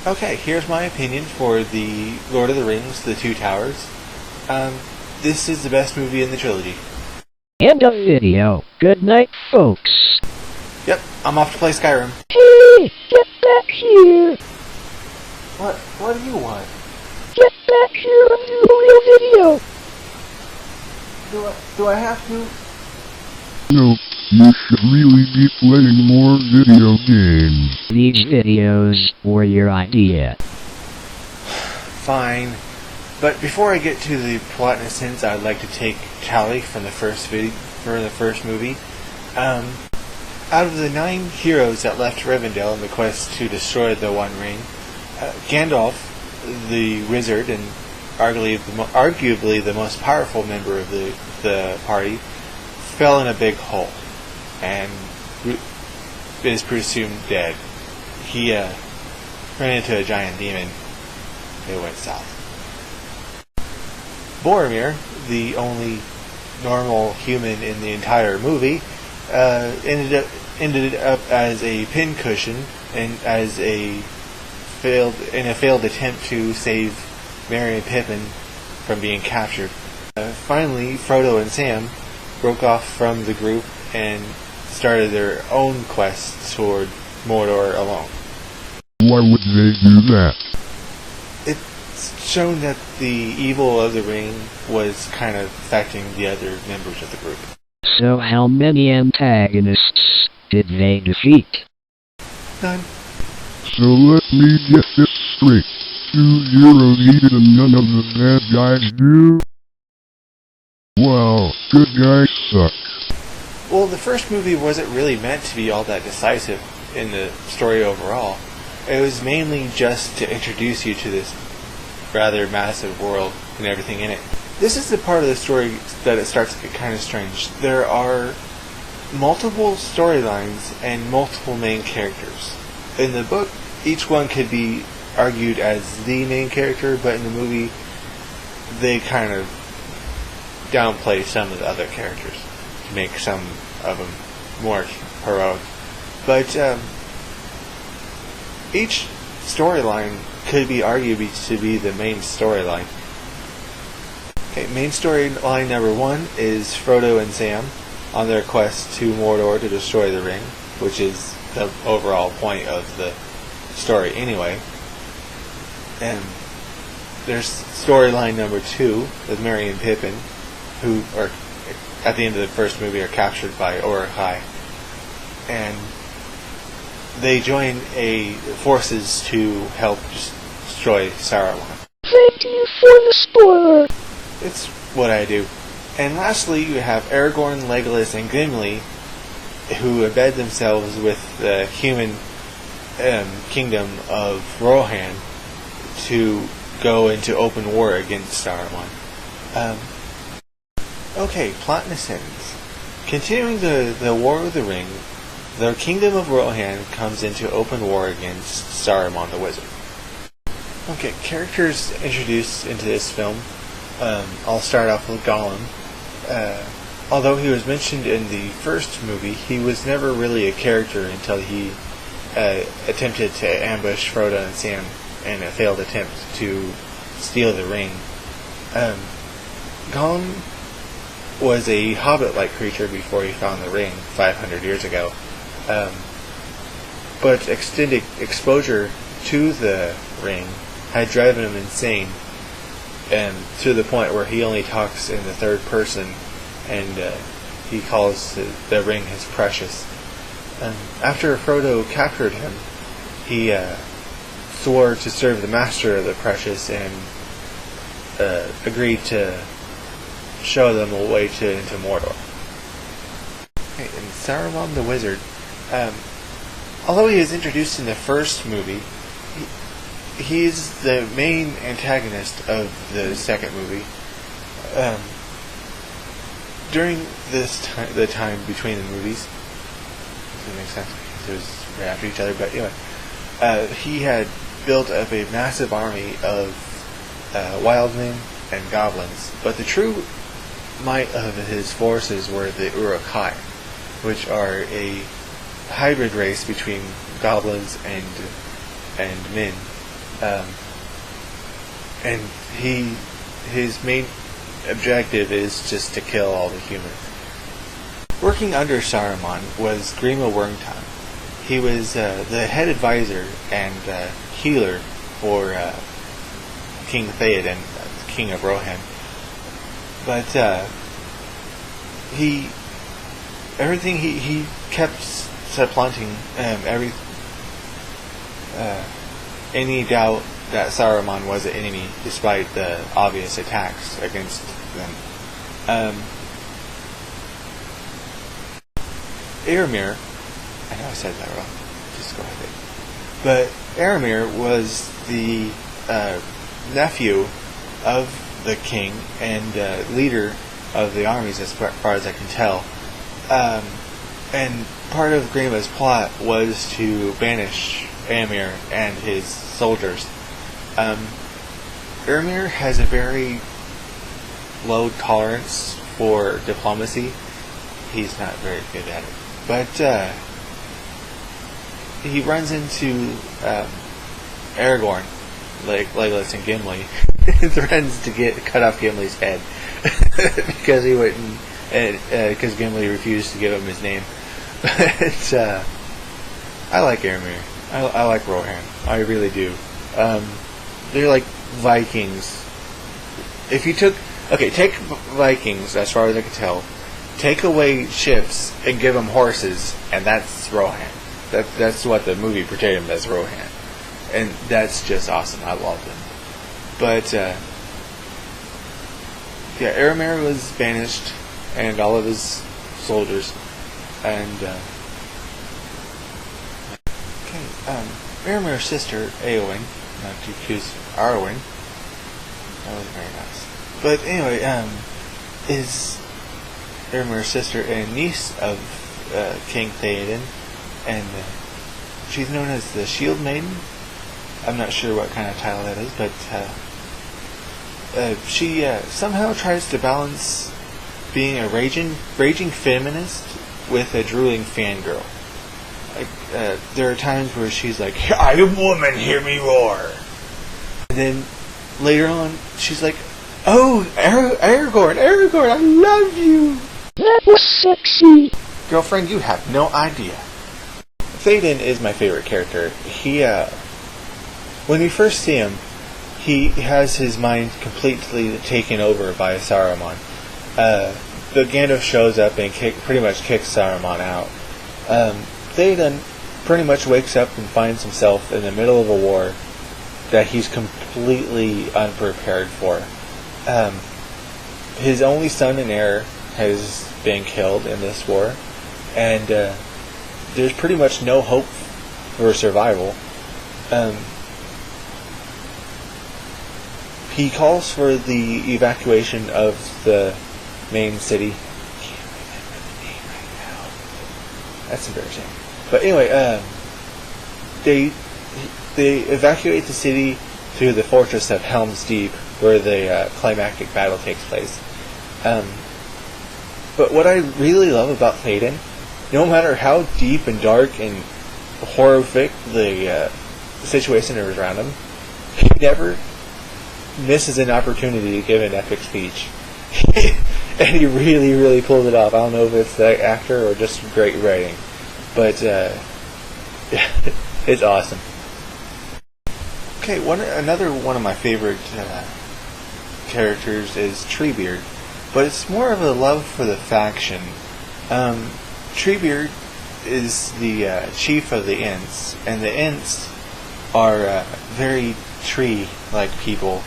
Okay, here's my opinion for the Lord of the Rings, The Two Towers. This is the best movie in the trilogy. End of video. Good night, folks. Yep, I'm off to play Skyrim. Hey, get back here. What do you want? Get back here and do a real video. Do I have to? No, you should really be playing more video games. These videos were your idea. Fine. But before I get to the plot and essence, I'd like to take tally from the first movie. Out of the 9 heroes that left Rivendell in the quest to destroy the One Ring, Gandalf, the wizard and arguably the most powerful member of the party, fell in a big hole and is presumed dead. He ran into a giant demon. It went south. Boromir, the only normal human in the entire movie, ended up as a pincushion and as a failed attempt to save Merry and Pippin from being captured. Finally, Frodo and Sam broke off from the group and started their own quest toward Mordor alone. Why would they do that? It's shown that the evil of the ring was kind of affecting the other members of the group. So how many antagonists did they defeat? None. So let me get this straight. 2 heroes needed and none of the bad guys do? Wow, good guys suck. Well, the first movie wasn't really meant to be all that decisive in the story overall. It was mainly just to introduce you to this rather massive world and everything in it. This is the part of the story that it starts to get kind of strange. There are multiple storylines and multiple main characters. In the book, each one could be argued as the main character, but in the movie, they kind of downplay some of the other characters to make some of them more heroic. But each storyline could be argued to be the main storyline. Okay, main storyline number 1 is Frodo and Sam on their quest to Mordor to destroy the ring, which is the overall point of the story anyway. And there's storyline number 2 with Merry and Pippin, who are at the end of the first movie are captured by Uruk-hai, and they join forces to help destroy Saruman. Thank you for the spoiler. It's what I do. And lastly, you have Aragorn, Legolas, and Gimli, who embed themselves with the human kingdom of Rohan to go into open war against Saruman. Okay, plot and essence. Continuing the War of the Ring, the Kingdom of Rohan comes into open war against Saruman the Wizard. Okay, characters introduced into this film. I'll start off with Gollum. Although he was mentioned in the first movie, he was never really a character until he attempted to ambush Frodo and Sam in a failed attempt to steal the ring. Gollum was a hobbit-like creature before he found the ring 500 years ago. But extended exposure to the ring had driven him insane, and to the point where he only talks in the third person, and he calls the ring his precious. After Frodo captured him, he swore to serve the master of the precious and agreed to show them a way into Mordor. Okay, and Saruman the Wizard, although he was introduced in the first movie, he's the main antagonist of the second movie. During the time between the movies, doesn't make sense because it was right after each other, but anyway, he had built up a massive army of wildmen and goblins, but the true might of his forces were the Uruk-hai, which are a hybrid race between goblins and men, and his main objective is just to kill all the humans. Working under Saruman was Grima Wormtongue. He was the head advisor and healer for King Theoden, King of Rohan. But he kept supplanting any doubt that Saruman was an enemy, despite the obvious attacks against them. Eremar, I know I said that wrong, just go ahead. But Eremar was the nephew of the king and leader of the armies, as far as I can tell. And part of Grima's plot was to banish Eremar and his soldiers. Eremar has a very low tolerance for diplomacy. He's not very good at it. But he runs into Aragorn, like Legolas and Gimli, and threatens to cut off Gimli's head because he wouldn't, because Gimli refused to give him his name. But I like Eremar. I like Rohan. I really do. They're like Vikings. If you take Vikings, as far as I can tell, take away ships and give them horses, and that's Rohan. That's what the movie portrayed him as, Rohan. And that's just awesome. I love him. But, Eremar was banished, and all of his soldiers. And, Eremar's sister, Eowyn, not to choose Arwen. That was very nice. But anyway, is Eremar's sister and niece of King Theoden, and she's known as the Shield Maiden. I'm not sure what kind of title that is, but she somehow tries to balance being a raging feminist with a drooling fangirl. Like, there are times where she's like, "I am woman, hear me roar," and then later on she's like, "Oh, Aragorn, I love you. That was sexy." Girlfriend, you have no idea. Theoden is my favorite character. He, when we first see him, he has his mind completely taken over by Saruman. The Gandalf shows up and pretty much kicks Saruman out. Theoden pretty much wakes up and finds himself in the middle of a war that he's completely unprepared for. His only son and heir has been killed in this war, and there's pretty much no hope for survival. He calls for the evacuation of the main city. I can't remember the name right now. That's embarrassing. But anyway, they evacuate the city to the fortress of Helm's Deep, where the climactic battle takes place. But what I really love about Theoden, no matter how deep and dark and horrific the situation is around him, he never misses an opportunity to give an epic speech. And he really, really pulled it off. I don't know if it's the actor or just great writing. But it's awesome. Okay, another one of my favorite characters is Treebeard, but it's more of a love for the faction. Treebeard is the chief of the Ents, and the Ents are very tree-like people.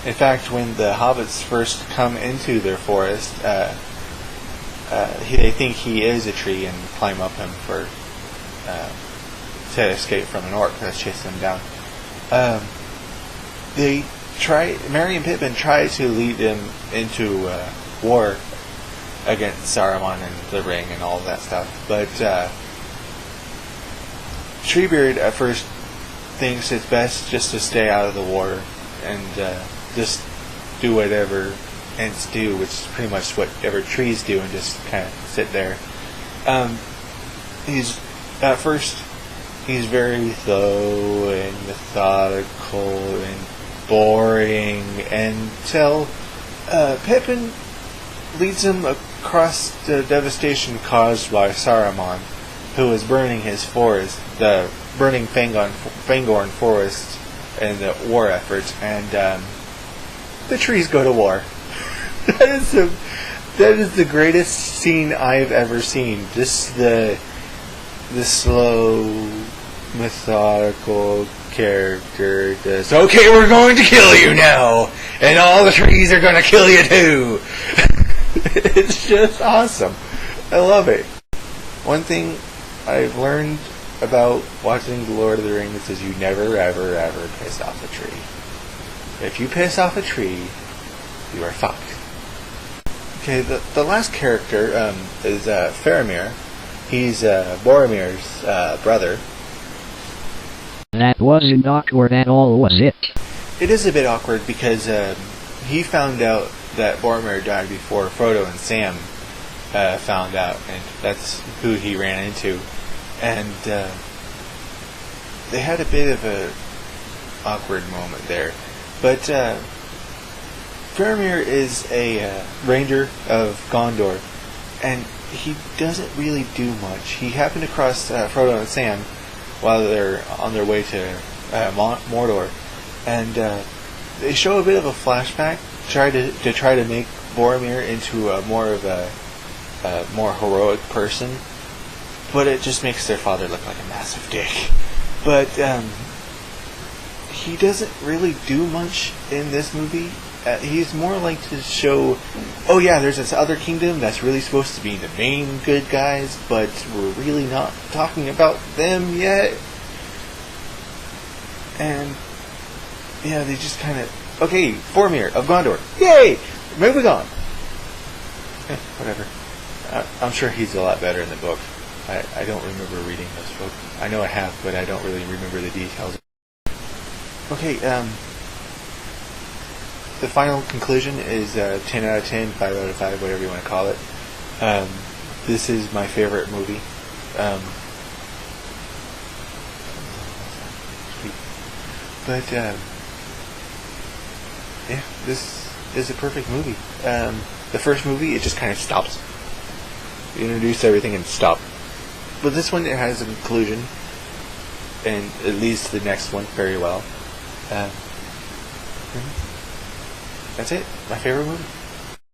In fact, when the hobbits first come into their forest, they think he is a tree and climb up him to escape from an orc that's chasing them down. Merry and Pippin try to lead him into war against Saruman and the Ring and all that stuff, but Treebeard at first thinks it's best just to stay out of the war and just do whatever Ents do, which is pretty much whatever trees do, and just kind of sit there. He's at first he's very slow and methodical and boring until Pippin leads him across the devastation caused by Saruman, who is burning his forest, the burning Fangorn forest in the war efforts, and the trees go to war. That is the greatest scene I've ever seen. Just the slow, methodical character. Just, okay, we're going to kill you now, and all the trees are going to kill you too. It's just awesome. I love it. One thing I've learned about watching The Lord of the Rings is you never, ever, ever piss off a tree. If you piss off a tree, you are fucked. Okay, the last character is Eremar. He's Boromir's brother. That wasn't awkward at all, was it? It is a bit awkward because he found out that Boromir died before Frodo and Sam found out, and that's who he ran into. And they had a bit of a awkward moment there. But Boromir is a ranger of Gondor, and he doesn't really do much. He happened across Frodo and Sam while they're on their way to Mordor, and they show a bit of a flashback to try to make Boromir into more of a more heroic person, but it just makes their father look like a massive dick. But he doesn't really do much in this movie. He's more like to show, oh yeah, there's this other kingdom that's really supposed to be the main good guys, but we're really not talking about them yet. And yeah, they just kind of, okay, Boromir of Gondor, yay, moving on. Whatever. I'm sure he's a lot better in the book. I don't remember reading this book. I know I have, but I don't really remember the details. Okay, the final conclusion is 10 out of 10, 5 out of 5, whatever you want to call it. This is my favorite movie. But yeah, this is a perfect movie. The first movie, it just kind of stops. You introduce everything and stop. But this one, it has a conclusion, and it leads to the next one very well. That's it. My favorite movie.